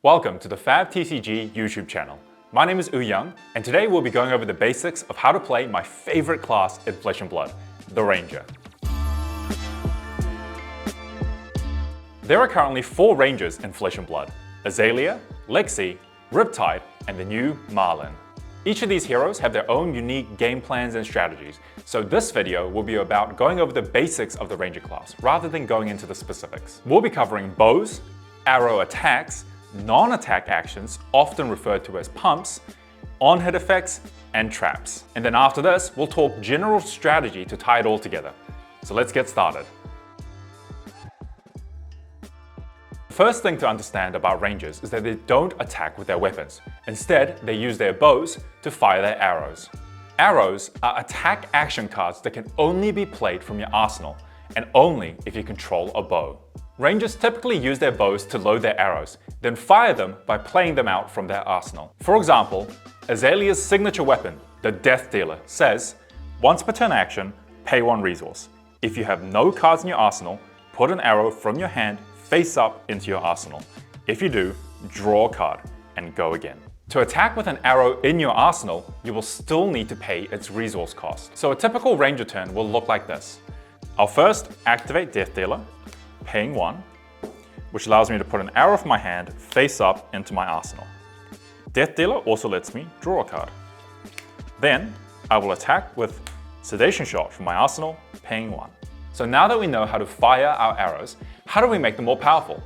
Welcome to the Fab TCG YouTube channel. My name is Uhyoung, and today we'll be going over the basics of how to play my favorite class in Flesh and Blood, the Ranger. There are currently 4 Rangers in Flesh and Blood: Azalea, Lexi, Riptide, and the new Marlin. Each of these heroes have their own unique game plans and strategies, so this video will be about going over the basics of the Ranger class rather than going into the specifics. We'll be covering bows, arrow attacks, non-attack actions, often referred to as pumps, on-hit effects, and traps. And then after this, we'll talk general strategy to tie it all together. So let's get started. The first thing to understand about Rangers is that they don't attack with their weapons. Instead, they use their bows to fire their arrows. Arrows are attack action cards that can only be played from your arsenal, and only if you control a bow. Rangers typically use their bows to load their arrows, then fire them by playing them out from their arsenal. For example, Azalea's signature weapon, the Death Dealer, says, once per turn action, pay 1 resource. If you have no cards in your arsenal, put an arrow from your hand face up into your arsenal. If you do, draw a card and go again. To attack with an arrow in your arsenal, you will still need to pay its resource cost. So a typical Ranger turn will look like this. I'll first activate Death Dealer, paying 1, which allows me to put an arrow from my hand face up into my arsenal. Death Dealer also lets me draw a card. Then I will attack with Sedation Shot from my arsenal, paying 1. So now that we know how to fire our arrows, how do we make them more powerful?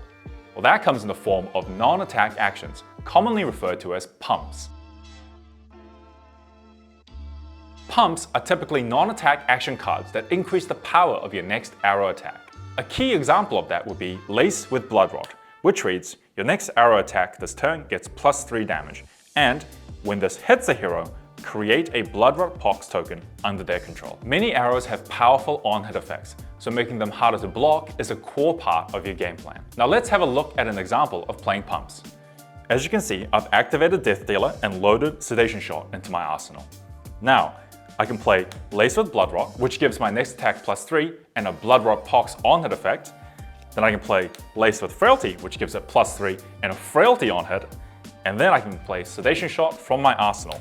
Well, that comes in the form of non-attack actions, commonly referred to as pumps. Pumps are typically non-attack action cards that increase the power of your next arrow attack. A key example of that would be Lace with Bloodrot, which reads, your next arrow attack this turn gets +3 damage, and when this hits a hero, create a Bloodrot Pox token under their control. Many arrows have powerful on-hit effects, so making them harder to block is a core part of your game plan. Now let's have a look at an example of playing pumps. As you can see, I've activated Death Dealer and loaded Sedation Shot into my arsenal. Now, I can play Lace with Bloodrot, which gives my next attack +3 and a Bloodrot Pox on-hit effect. Then I can play Lace with Frailty, which gives it +3 and a Frailty on-hit. And then I can play Sedation Shot from my arsenal,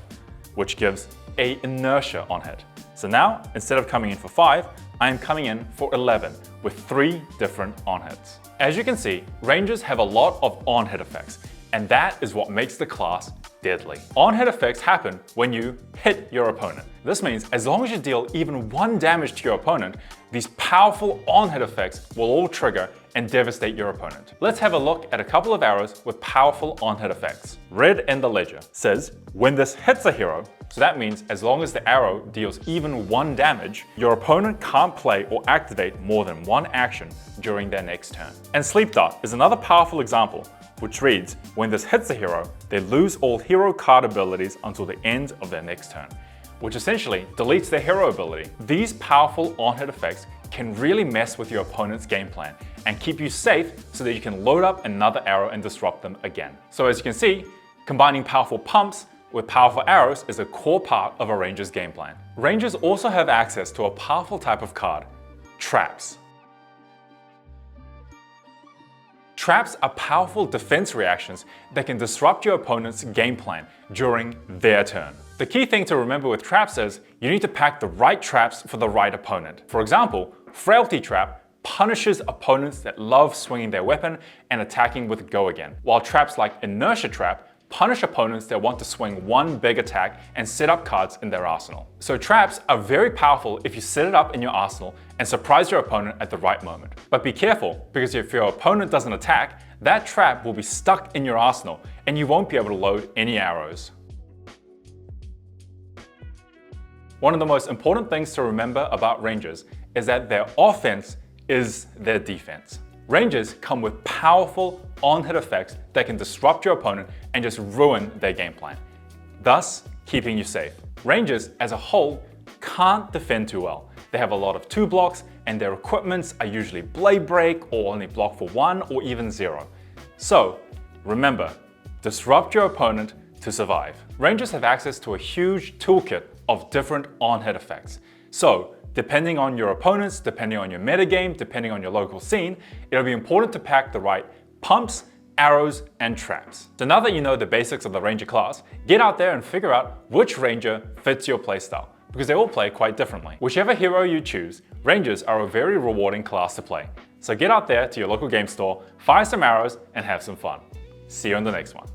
which gives a Inertia on-hit. So now, instead of coming in for 5, I am coming in for 11 with 3 different on-hits. As you can see, Rangers have a lot of on-hit effects, and that is what makes the class deadly. On-hit effects happen when you hit your opponent. This means as long as you deal even 1 damage to your opponent, these powerful on-hit effects will all trigger and devastate your opponent. Let's have a look at a couple of arrows with powerful on-hit effects. Red in the Ledger says, when this hits a hero, so that means as long as the arrow deals even 1 damage, your opponent can't play or activate more than 1 action during their next turn. And Sleep Dart is another powerful example, which reads, when this hits a hero, they lose all hero card abilities until the end of their next turn, which essentially deletes their hero ability. These powerful on-hit effects can really mess with your opponent's game plan and keep you safe so that you can load up another arrow and disrupt them again. So as you can see, combining powerful pumps with powerful arrows is a core part of a Ranger's game plan. Rangers also have access to a powerful type of card, traps. Traps are powerful defense reactions that can disrupt your opponent's game plan during their turn. The key thing to remember with traps is you need to pack the right traps for the right opponent. For example, Frailty Trap punishes opponents that love swinging their weapon and attacking with Go Again, while traps like Inertia Trap punish opponents that want to swing 1 big attack and set up cards in their arsenal. So traps are very powerful if you set it up in your arsenal and surprise your opponent at the right moment. But be careful, because if your opponent doesn't attack, that trap will be stuck in your arsenal and you won't be able to load any arrows. One of the most important things to remember about Rangers is that their offense is their defense. Rangers come with powerful on-hit effects that can disrupt your opponent and just ruin their game plan, thus keeping you safe. Rangers as a whole can't defend too well. They have a lot of 2 blocks and their equipments are usually Blade Break or only block for 1 or even 0. So remember, disrupt your opponent to survive. Rangers have access to a huge toolkit of different on-hit effects. So depending on your opponents, depending on your metagame, depending on your local scene, it'll be important to pack the right pumps, arrows, and traps. So now that you know the basics of the Ranger class, get out there and figure out which Ranger fits your playstyle, because they all play quite differently. Whichever hero you choose, Rangers are a very rewarding class to play. So get out there to your local game store, fire some arrows, and have some fun. See you in the next one.